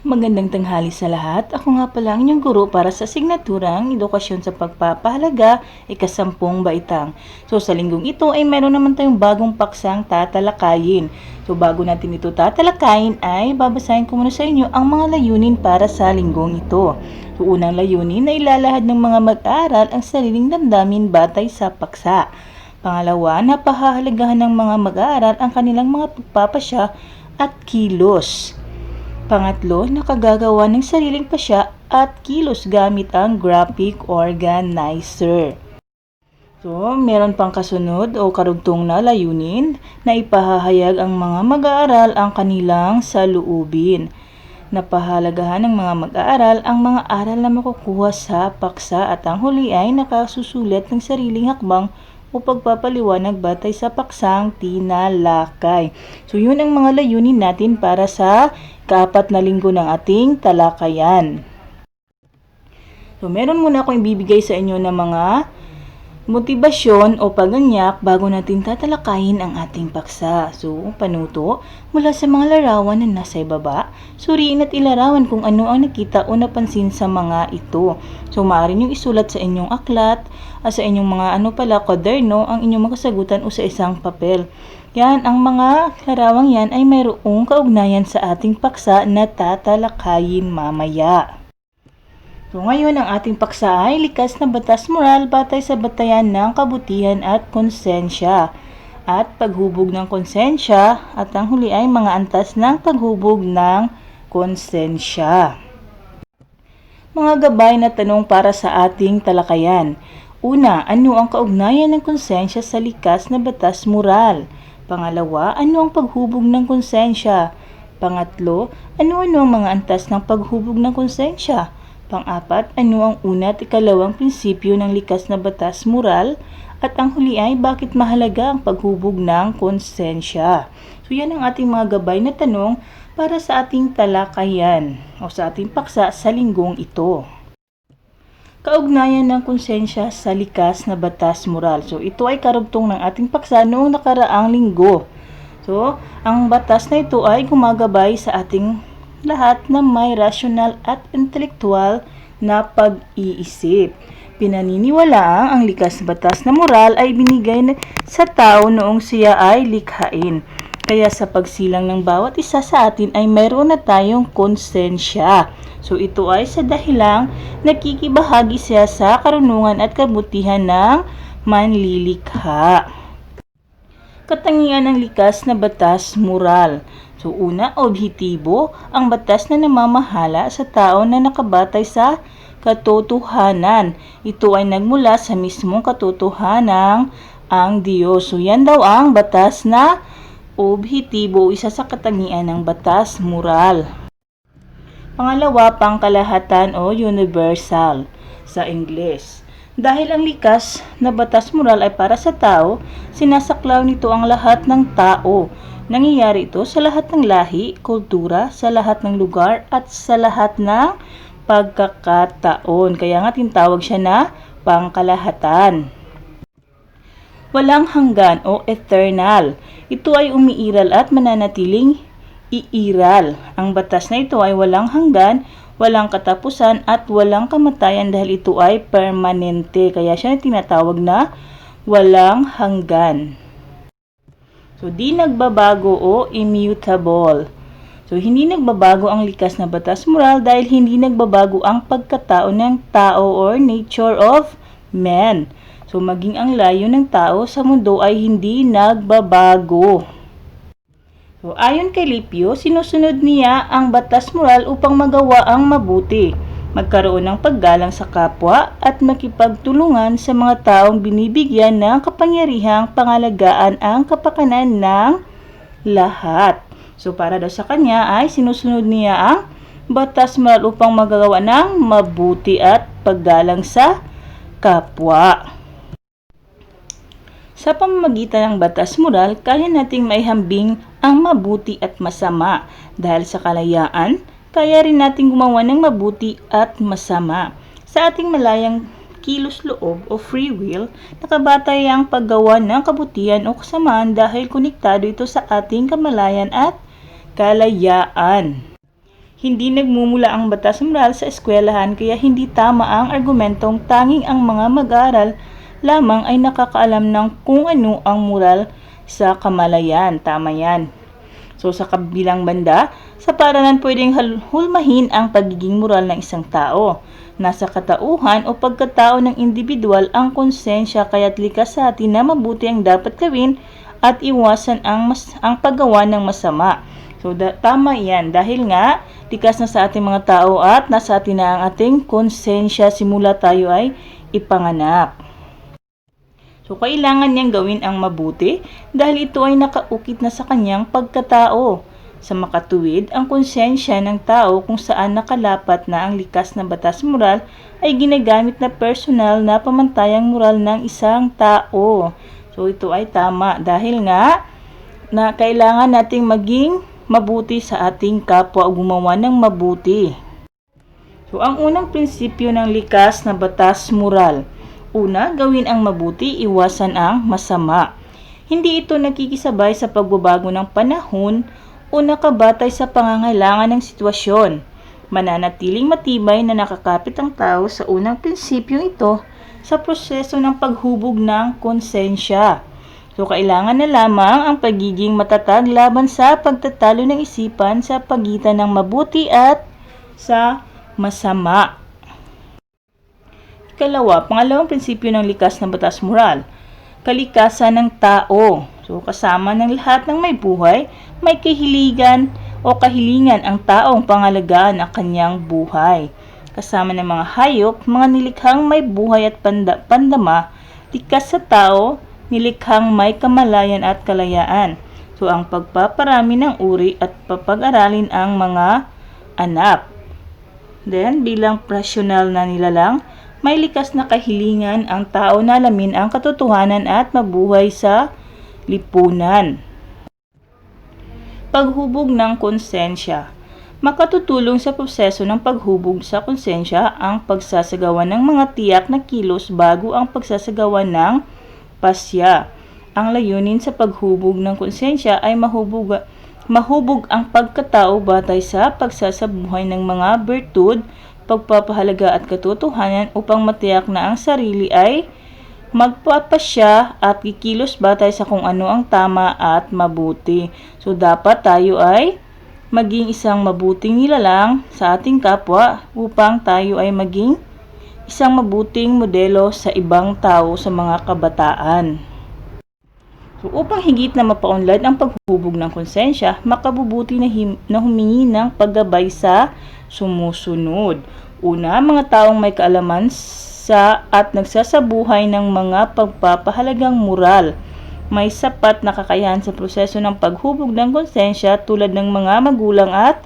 Magandang tanghali sa lahat. Ako nga pala ang inyong guro para sa asignaturang Edukasyon sa Pagpapahalaga, ika-10 baitang. So sa linggong ito ay meron naman tayong bagong paksang tatalakayin. So bago natin ito tatalakayin ay babasahin ko muna sa inyo ang mga layunin para sa linggong ito. So unang layunin na ilalahad ng mga mag-aaral ang sariling damdamin batay sa paksa. Pangalawa, napahahalagahan ng mga mag-aaral ang kanilang mga pagpapasya at kilos. Pangatlo, nakagagawa ng sariling pasya at kilos gamit ang graphic organizer. So, meron pang kasunod o karugtong na layunin na ipahahayag ang mga mag-aaral ang kanilang saloobin. Napahalagahan ng mga mag-aaral ang mga aral na makukuha sa paksa at ang huli ay nakasusulat ng sariling hakbang o pagpapaliwanag batay sa paksang tinalakay. So, yun ang mga layunin natin para sa kaapat na linggo ng ating talakayan. So, meron muna akong ibibigay sa inyo ng mga motibasyon o paganyak bago natin tatalakayin ang ating paksa. So, panuto mula sa mga larawan na nasa ibaba, suriin at ilarawan kung ano ang nakita o napansin sa mga ito. So, maaari nyo isulat sa inyong aklat, sa inyong mga kwaderno, ang inyong mga kasagutan o sa isang papel. Yan, ang mga larawang yan ay mayroong kaugnayan sa ating paksa na tatalakayin mamaya. So ngayon ang ating paksa ay likas na batas moral batay sa batayan ng kabutihan at konsensya at paghubog ng konsensya at ang huli ay mga antas ng paghubog ng konsensya. Mga gabay na tanong para sa ating talakayan. Una, ano ang kaugnayan ng konsensya sa likas na batas moral? Pangalawa, ano ang paghubog ng konsensya? Pangatlo, ano-ano ang mga antas ng paghubog ng konsensya? Pang-apat, ano ang una at ikalawang prinsipyo ng likas na batas moral? At ang huli ay bakit mahalaga ang paghubog ng konsensya? So yan ang ating mga gabay na tanong para sa ating talakayan o sa ating paksa sa linggong ito. Kaugnayan ng konsensya sa likas na batas moral. So ito ay karugtong ng ating paksa noong nakaraang linggo. So ang batas na ito ay gumagabay sa ating lahat na may rasyonal at intelektual na pag-iisip. Pinaniniwalaang ang likas batas na moral ay binigay sa tao noong siya ay likhain. Kaya sa pagsilang ng bawat isa sa atin ay mayroon na tayong konsensya. So ito ay sa dahilang nakikibahagi siya sa karunungan at kabutihan ng manlilikha. Katangian ng likas na batas moral. So una, objektibo, ang batas na namamahala sa tao na nakabatay sa katotohanan. Ito ay nagmula sa mismong katotohanan ang Diyos. So yan daw ang batas na objektibo, isa sa katangian ng batas moral. Pangalawa, pangkalahatan o universal sa Ingles. Dahil ang likas na batas moral ay para sa tao, sinasaklaw nito ang lahat ng tao. Nangyayari ito sa lahat ng lahi, kultura, sa lahat ng lugar, at sa lahat ng pagkakataon. Kaya nga tinatawag siya na pangkalahatan. Walang hanggan o eternal. Ito ay umiiral at mananatiling iiral. Ang batas na ito ay walang hanggan, walang katapusan at walang kamatayan dahil ito ay permanente. Kaya siya tinatawag na walang hanggan. So, di nagbabago o immutable. So, hindi nagbabago ang likas na batas moral dahil hindi nagbabago ang pagkatao ng tao or nature of man. So, maging ang layo ng tao sa mundo ay hindi nagbabago. So, ayon kay Lipio, sinusunod niya ang batas moral upang magawa ang mabuti, magkaroon ng paggalang sa kapwa at makipagtulungan sa mga taong binibigyan ng kapangyarihang pangalagaan ang kapakanan ng lahat. So para daw sa kanya ay sinusunod niya ang batas moral upang magawa ng mabuti at paggalang sa kapwa. Sa pamamagitan ng batas moral, kaya nating maihambing ang mabuti at masama dahil sa kalayaan, kaya rin natin gumawa ng mabuti at masama. Sa ating malayang kilos loob o free will, nakabatay ang paggawa ng kabutihan o kasamaan dahil konektado ito sa ating kamalayan at kalayaan. Hindi nagmumula ang batas moral sa eskwelahan kaya hindi tama ang argumentong tanging ang mga mag-aaral lamang ay nakakaalam ng kung ano ang moral sa kamalayan. Tama yan. So sa kabilang banda, sa paaralan pwedeng hulmahin ang pagiging moral ng isang tao. Nasa katauhan o pagkatao ng individual ang konsensya kaya't likas sa atin na mabuti ang dapat gawin at iwasan ang paggawa ng masama. So, tama yan. Dahil nga, likas na sa ating mga tao at nasa atin na ang ating konsensya simula tayo ay ipanganak. So, kailangan niyang gawin ang mabuti dahil ito ay nakaukit na sa kanyang pagkatao. Sa makatuwid, ang konsensya ng tao kung saan nakalapat na ang likas na batas moral ay ginagamit na personal na pamantayang moral ng isang tao. So, ito ay tama dahil nga na kailangan nating maging mabuti sa ating kapwa o gumawa ng mabuti. So, ang unang prinsipyo ng likas na batas moral. Una, gawin ang mabuti, iwasan ang masama. Hindi ito nakikisabay sa pagbabago ng panahon o nakabatay sa pangangailangan ng sitwasyon. Mananatiling matibay na nakakapit ang tao sa unang prinsipyong ito sa proseso ng paghubog ng konsensya. So, kailangan na lamang ang pagiging matatag laban sa pagtatalo ng isipan sa pagitan ng mabuti at sa masama. Ikalawa, pangalawang prinsipyo ng likas na batas moral. Kalikasan ng tao. So, kasama ng lahat ng may buhay, may kahiligan o kahilingan ang taong pangalagaan ang kanyang buhay. Kasama ng mga hayop, mga nilikhang may buhay at pandama, likas sa tao, nilikhang may kamalayan at kalayaan. So, ang pagpaparami ng uri at papag-aralin ang mga anak. Then, bilang rasyonal na nilalang, may likas na kahilingan ang tao na alamin ang katotohanan at mabuhay sa lipunan. Paghubog ng konsensya. Makatutulong sa proseso ng paghubog sa konsensya ang pagsasagawa ng mga tiyak na kilos bago ang pagsasagawa ng pasya. Ang layunin sa paghubog ng konsensya ay mahubog ang pagkatao batay sa pagsasabuhay ng mga bertud, pagpapahalaga at katotohanan upang matiyak na ang sarili ay magpapasya at kikilos batay sa kung ano ang tama at mabuti. So, dapat tayo ay maging isang mabuting nilalang sa ating kapwa upang tayo ay maging isang mabuting modelo sa ibang tao sa mga kabataan. So, upang higit na mapaunlad ang paghubog ng konsensya, makabubuti na humingi ng paggabay sa sumusunod. Una, mga taong may kaalaman sa at nagsasabuhay ng mga pagpapahalagang moral. May sapat na kakayahan sa proseso ng paghubog ng konsensya tulad ng mga magulang at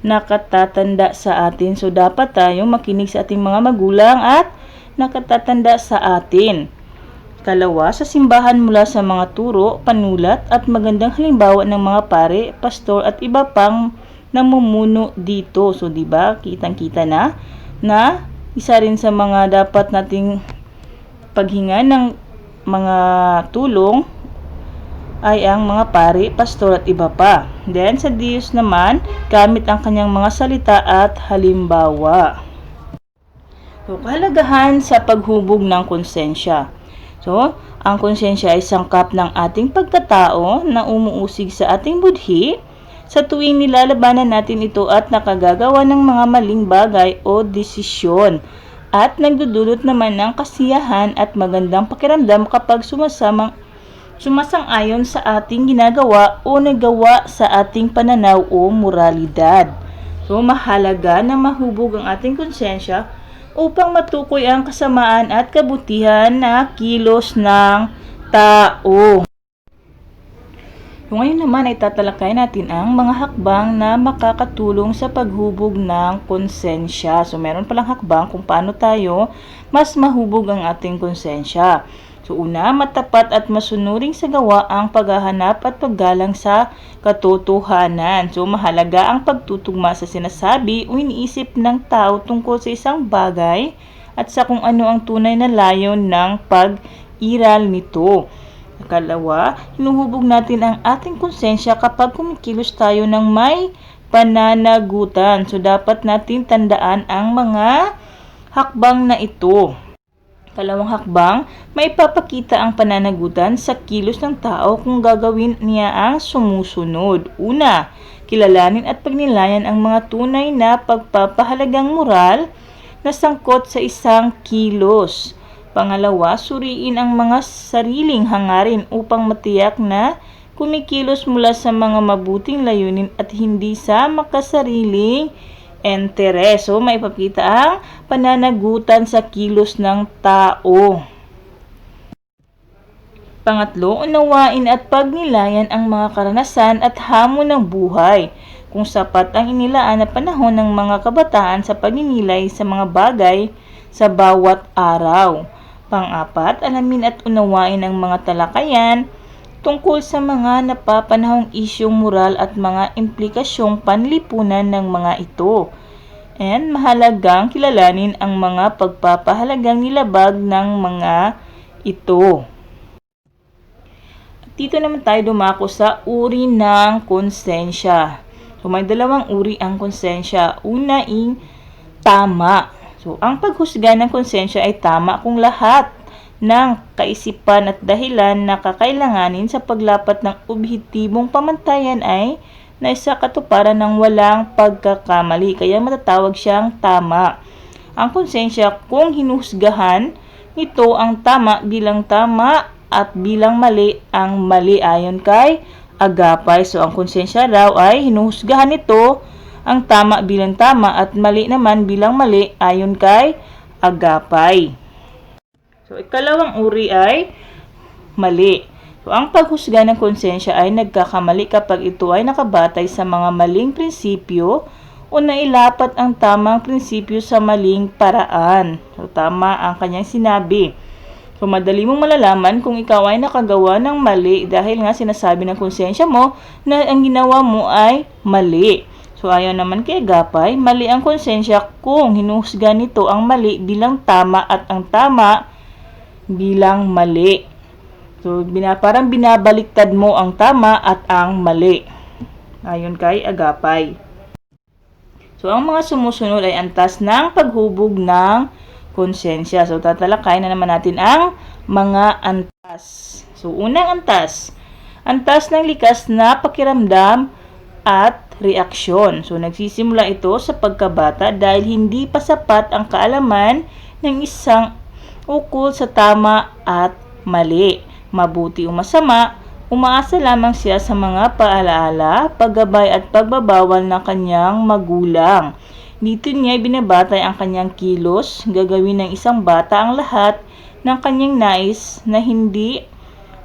nakatatanda sa atin. So, dapat tayong makinig sa ating mga magulang at nakatatanda sa atin. Kalawa, sa simbahan mula sa mga turo, panulat at magandang halimbawa ng mga pare, pastor at iba pang namumuno dito. So, diba, kitang-kita na isa rin sa mga dapat nating paghinga ng mga tulong ay ang mga pari, pastor at iba pa. Then, sa Diyos naman, gamit ang kanyang mga salita at halimbawa. So, kahalagahan sa paghubog ng konsensya. So, ang konsensya ay sangkap ng ating pagkatao na umuusig sa ating budhi sa tuwing nilalabanan natin ito at nakagagawa ng mga maling bagay o desisyon. At nagdudulot naman ng kasiyahan at magandang pakiramdam kapag sumasang-ayon sa ating ginagawa o nagawa sa ating pananaw o moralidad. So, mahalaga na mahubog ang ating konsensya upang matukoy ang kasamaan at kabutihan na kilos ng tao. So, ngayon naman ay tatalakay natin ang mga hakbang na makakatulong sa paghubog ng konsensya. So, meron palang hakbang kung paano tayo mas mahubog ang ating konsensya. So, una, matapat at masunuring sa gawa ang paghahanap at paggalang sa katotohanan. So, mahalaga ang pagtutugma sa sinasabi o iniisip ng tao tungkol sa isang bagay at sa kung ano ang tunay na layon ng pag-iral nito. Ikalawa, hinuhubog natin ang ating konsensya kapag kumikilos tayo ng may pananagutan. So, dapat natin tandaan ang mga hakbang na ito. Kalawang hakbang, maipapakita ang pananagutan sa kilos ng tao kung gagawin niya ang sumusunod. Una, kilalanin at pagnilayan ang mga tunay na pagpapahalagang moral na sangkot sa isang kilos. Pangalawa, suriin ang mga sariling hangarin upang matiyak na kumikilos mula sa mga mabuting layunin at hindi sa makasariling interes. So, maipakita ang pananagutan sa kilos ng tao. Pangatlo, unawain at pagnilayan ang mga karanasan at hamon ng buhay. Kung sapat ang inilaan na panahon ng mga kabataan sa pagninilay sa mga bagay sa bawat araw. Pang-apat, alamin at unawain ang mga talakayan tungkol sa mga napapanahong isyong moral at mga implikasyong panlipunan ng mga ito. And mahalagang kilalanin ang mga pagpapahalagang nilabag ng mga ito. Dito naman tayo dumako sa uri ng konsensya. So, may dalawang uri ang konsensya. Una, tama. So, ang paghusga ng konsensya ay tama kung lahat ng kaisipan at dahilan na kakailanganin sa paglapat ng objektibong pamantayan ay naisa katuparan ng walang pagkakamali. Kaya matatawag siyang tama. Ang konsensya, kung hinuhusgahan nito ang tama bilang tama at bilang mali ang mali ayon kay Agapay. So, ang konsensya raw ay hinuhusgahan nito ang tama bilang tama at mali naman bilang mali ayon kay Agapay. So, ikalawang uri ay mali. So, ang paghusga ng konsensya ay nagkakamali kapag ito ay nakabatay sa mga maling prinsipyo o nailapat ang tamang prinsipyo sa maling paraan. So, tama ang kanyang sinabi. So, madali mong malalaman kung ikaw ay nakagawa ng mali dahil nga sinasabi ng konsensya mo na ang ginawa mo ay mali. So, ayon naman kay Agapay, mali ang konsensya kung hinuhusga nito ang mali bilang tama at ang tama bilang mali. So, parang binabaliktad mo ang tama at ang mali. Ayon kay Agapay. So, ang mga sumusunod ay antas ng paghubog ng konsensya. So, tatalakayin na naman natin ang mga antas. So, unang antas. Antas ng likas na pakiramdam at reaksyon. So, nagsisimula ito sa pagkabata dahil hindi pa sapat ang kaalaman ng isang ukol sa tama at mali. Mabuti o masama, umaasa lamang siya sa mga paalaala, paggabay at pagbabawal ng kanyang magulang. Dito niya binabatay ang kanyang kilos, gagawin ng isang bata ang lahat ng kanyang nais na hindi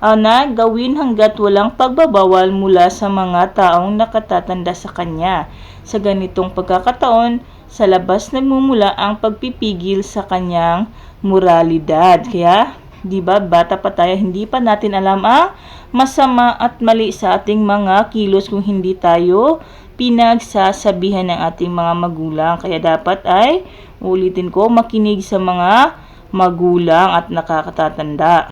na gawin hanggat walang pagbabawal mula sa mga taong nakatatanda sa kanya. Sa ganitong pagkakataon, sa labas nagmumula ang pagpipigil sa kanyang moralidad. Kaya, di ba, bata pa tayo, hindi pa natin alam ang masama at mali sa ating mga kilos kung hindi tayo pinagsasabihan ng ating mga magulang. Kaya dapat ay, ulitin ko, makinig sa mga magulang at nakakatatanda.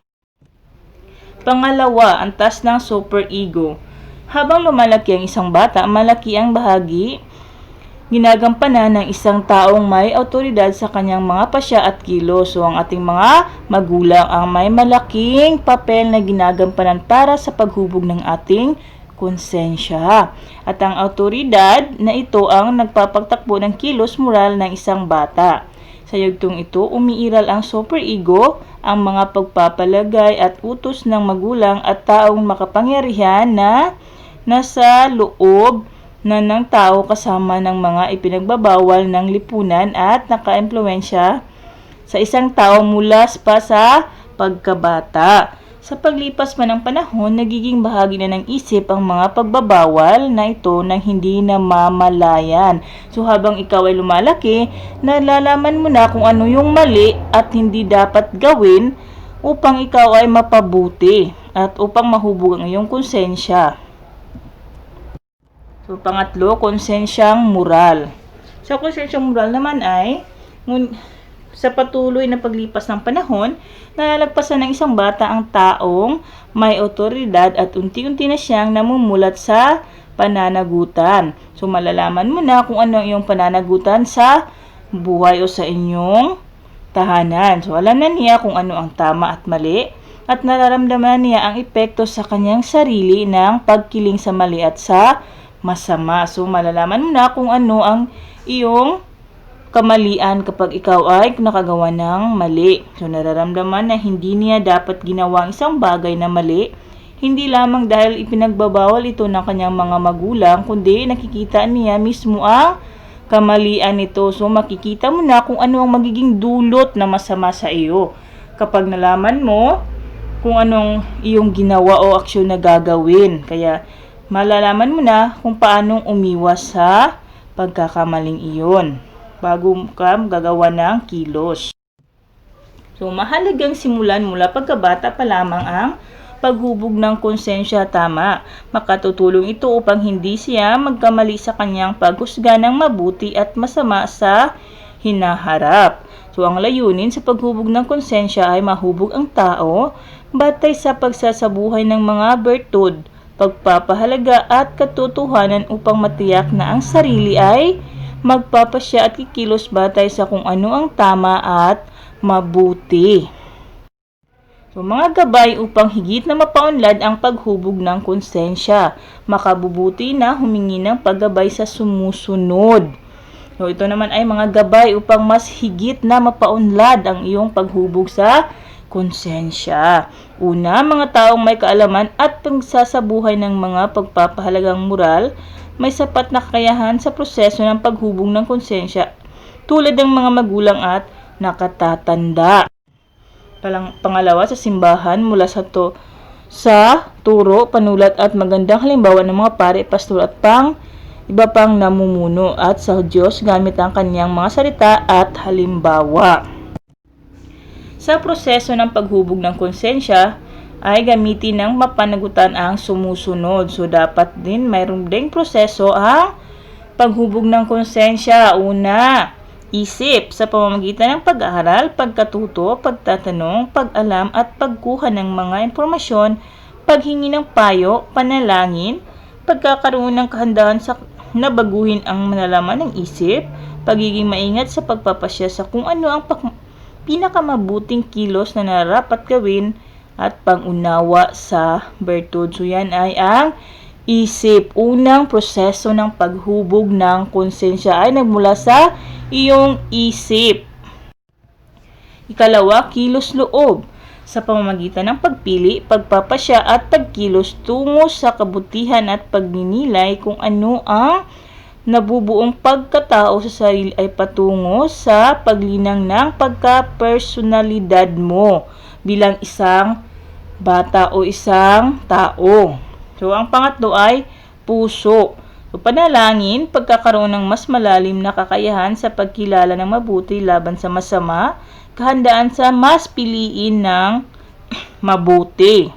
Pangalawa, antas ng superego. Habang lumalaki ang isang bata, malaki ang bahagi ginagampanan ng isang taong may awtoridad sa kanyang mga pasya at kilos. So, ang ating mga magulang ang may malaking papel na ginagampanan para sa paghubog ng ating konsensya. At ang awtoridad na ito ang nagpapagtakbo ng kilos moral ng isang bata. Sa yugtong ito, umiiral ang superego, ang mga pagpapalagay at utos ng magulang at taong makapangyarihan na nasa loob na ng tao kasama ng mga ipinagbabawal ng lipunan at nakaimpluwensya sa isang tao mula pa sa pagkabata. Sa paglipas man ng panahon, nagiging bahagi na ng isip ang mga pagbabawal na ito nang hindi namamalayan. So habang ikaw ay lumalaki, nalalaman mo na kung ano yung mali at hindi dapat gawin upang ikaw ay mapabuti at upang mahubog ang iyong konsensya. So pangatlo, konsensyang moral. Sa konsensyang moral naman ay sa patuloy na paglipas ng panahon, nalalagpasan ng isang bata ang taong may otoridad at unti-unti na siyang namumulat sa pananagutan. So malalaman mo na kung ano ang iyong pananagutan sa buhay o sa inyong tahanan. So alam na niya kung ano ang tama at mali at nararamdaman niya ang epekto sa kanyang sarili ng pagkiling sa mali at sa masama. So malalaman mo na kung ano ang iyong kamalian kapag ikaw ay nakagawa ng mali. So nararamdaman na hindi niya dapat ginawa ang isang bagay na mali, hindi lamang dahil ipinagbabawal ito ng kanyang mga magulang, kundi nakikita niya mismo ang kamalian nito. So makikita mo na kung ano ang magiging dulot na masama sa iyo kapag nalaman mo kung anong iyong ginawa o aksyon na gagawin. Kaya malalaman mo na kung paanong umiwas sa pagkakamaling iyon bago ka gagawa ng kilos. So mahalagang simulan mula pagkabata pa lamang ang paghubog ng konsensya tama. Makatutulong ito upang hindi siya magkamali sa kanyang paghusga ng mabuti at masama sa hinaharap. So ang layunin sa paghubog ng konsensya ay mahubog ang tao batay sa pagsasabuhay ng mga bertud, pagpapahalaga at katotohanan upang matiyak na ang sarili ay magpapasya at kikilos batay sa kung ano ang tama at mabuti. So, mga gabay upang higit na mapaunlad ang paghubog ng konsensya. Makabubuti na humingi ng paggabay sa sumusunod. So, ito naman ay mga gabay upang mas higit na mapaunlad ang iyong paghubog sa konsensya. Una, mga taong may kaalaman at pagsasabuhay ng mga pagpapahalagang moral, may sapat na kakayahan sa proseso ng paghubog ng konsensya tulad ng mga magulang at nakatatanda. Pangalawa, sa simbahan mula sa turo, panulat at magandang halimbawa ng mga pare, pastor at iba pang namumuno at sa Diyos gamit ang kanyang mga salita at halimbawa. Sa proseso ng paghubog ng konsensya, ay gamitin ng mapanagutan ang sumusunod. So, dapat din mayroon ding proseso ang paghubog ng konsensya. Una, isip sa pamamagitan ng pag-aaral, pagkatuto, pagtatanong, pag-alam at pagkuha ng mga impormasyon, paghingi ng payo, panalangin, pagkakaroon ng kahandaan sa nabaguhin ang nalalaman ng isip, pagiging maingat sa pagpapasya sa kung ano ang pinakamabuting kilos na narapat gawin, at pang-unawa sa bertud. So yan ay ang isip. Unang proseso ng paghubog ng konsensya ay nagmula sa iyong isip. Ikalawa, kilos loob sa pamamagitan ng pagpili, pagpapasya at pagkilos tungo sa kabutihan at pagninilay kung ano ang nabubuong pagkatao sa sarili ay patungo sa paglinang ng pagka-personalidad mo bilang isang bata o isang tao. So, ang pangatlo ay puso. So, panalangin, pagkakaroon ng mas malalim na kakayahan sa pagkilala ng mabuti laban sa masama, kahandaan sa mas piliin ng mabuti.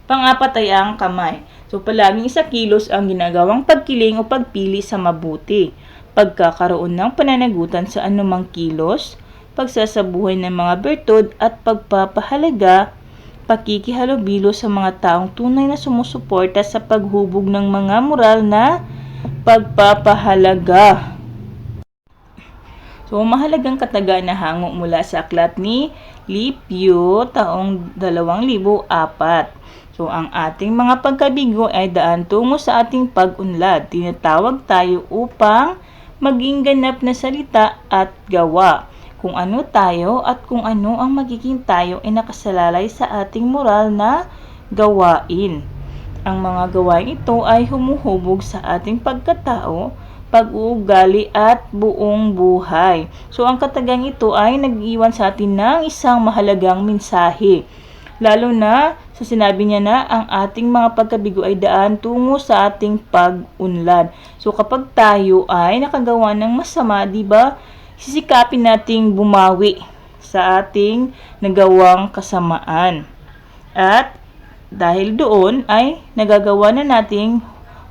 Pang-apat ay ang kamay. So, palaging isa kilos ang ginagawang pagkiling o pagpili sa mabuti. Pagkakaroon ng pananagutan sa anumang kilos, pagsasabuhay ng mga bertud at pagpapahalaga, pakikihalubilo sa mga taong tunay na sumusuporta sa paghubog ng mga moral na pagpapahalaga. So, mahalagang katagaan na hango mula sa aklat ni Lipio taong 2004. So, ang ating mga pagkabigo ay daan tungo sa ating pag-unlad. Tinatawag tayo upang maging ganap na salita at gawa. Kung ano tayo at kung ano ang magiging tayo ay nakasalalay sa ating moral na gawain. Ang mga gawain ito ay humuhubog sa ating pagkatao, pag-uugali at buong buhay. So ang katagang ito ay nag-iwan sa atin ng isang mahalagang mensahe. Lalo na sa sinabi niya na ang ating mga pagkabigo ay daan tungo sa ating pag-unlad. So kapag tayo ay nakagawa ng masama, di ba? Sisikapin nating bumawi sa ating nagawang kasamaan. At dahil doon ay nagagawa na nating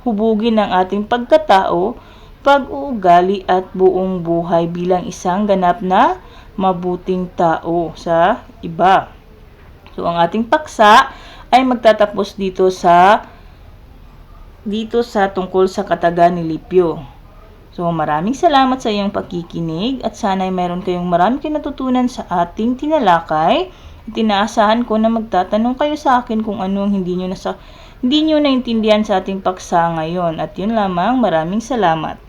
hubugin ang ating pagkatao, pag-uugali at buong buhay bilang isang ganap na mabuting tao sa iba. So ang ating paksa ay magtatapos dito sa dito sa tungkol sa kataga ni Lipyo. So maraming salamat sa iyong pakikinig at sana ay meron kayong marami kayong natutunan sa ating tinalakay. Tinaasahan ko na magtatanong kayo sa akin kung ano ang hindi nyo naintindihan sa ating paksa ngayon. At yun lamang, maraming salamat.